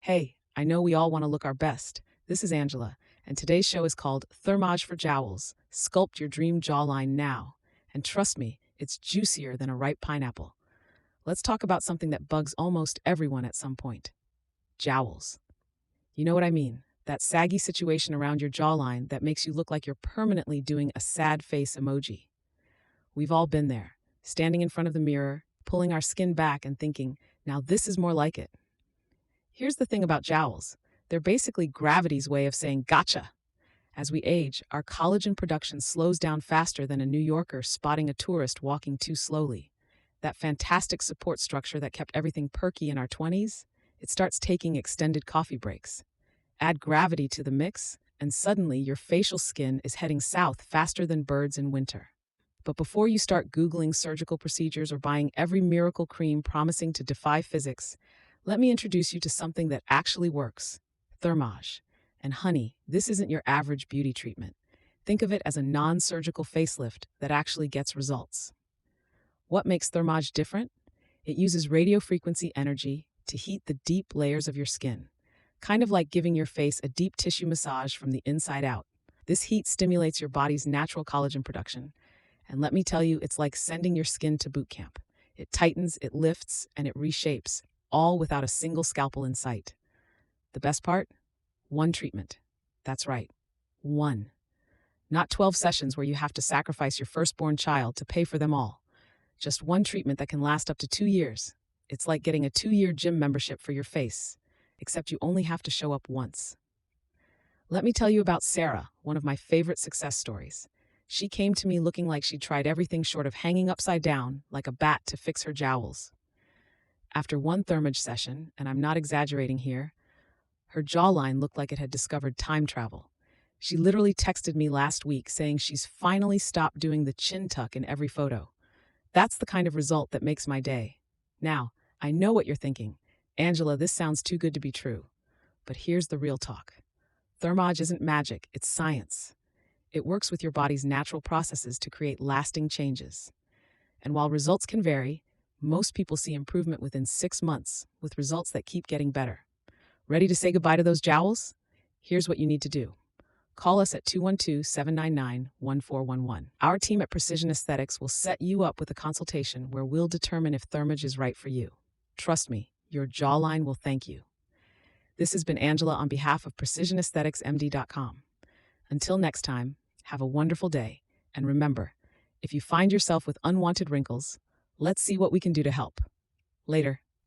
Hey, I know we all want to look our best. This is Angela, and today's show is called Thermage for Jowls. Sculpt your dream jawline now. And trust me, it's juicier than a ripe pineapple. Let's talk about something that bugs almost everyone at some point. Jowls. You know what I mean? That saggy situation around your jawline that makes you look like you're permanently doing a sad face emoji. We've all been there, standing in front of the mirror, pulling our skin back and thinking, now this is more like it. Here's the thing about jowls. They're basically gravity's way of saying gotcha. As we age, our collagen production slows down faster than a New Yorker spotting a tourist walking too slowly. That fantastic support structure that kept everything perky in our 20s, it starts taking extended coffee breaks. Add gravity to the mix, and suddenly your facial skin is heading south faster than birds in winter. But before you start Googling surgical procedures or buying every miracle cream promising to defy physics, let me introduce you to something that actually works: Thermage. And honey, this isn't your average beauty treatment. Think of it as a non-surgical facelift that actually gets results. What makes Thermage different? It uses radiofrequency energy to heat the deep layers of your skin, kind of like giving your face a deep tissue massage from the inside out. This heat stimulates your body's natural collagen production, and let me tell you, it's like sending your skin to boot camp. It tightens, it lifts, and it reshapes, all without a single scalpel in sight. The best part? One treatment. That's right, one. Not 12 sessions where you have to sacrifice your firstborn child to pay for them all. Just one treatment that can last up to 2 years. It's like getting a 2-year gym membership for your face, except you only have to show up once. Let me tell you about Sarah, one of my favorite success stories. She came to me looking like she'd tried everything short of hanging upside down like a bat to fix her jowls. After one Thermage session, and I'm not exaggerating here, her jawline looked like it had discovered time travel. She literally texted me last week saying she's finally stopped doing the chin tuck in every photo. That's the kind of result that makes my day. Now, I know what you're thinking. Angela, this sounds too good to be true. But here's the real talk. Thermage isn't magic, it's science. It works with your body's natural processes to create lasting changes. And while results can vary, most people see improvement within 6 months, with results that keep getting better. Ready to say goodbye to those jowls? Here's what you need to do. Call us at 212-799-1411. Our team at Precision Aesthetics will set you up with a consultation where we'll determine if Thermage is right for you. Trust me, your jawline will thank you. This has been Angela on behalf of PrecisionAestheticsMD.com. Until next time, have a wonderful day, and remember, if you find yourself with unwanted wrinkles, let's see what we can do to help. Later.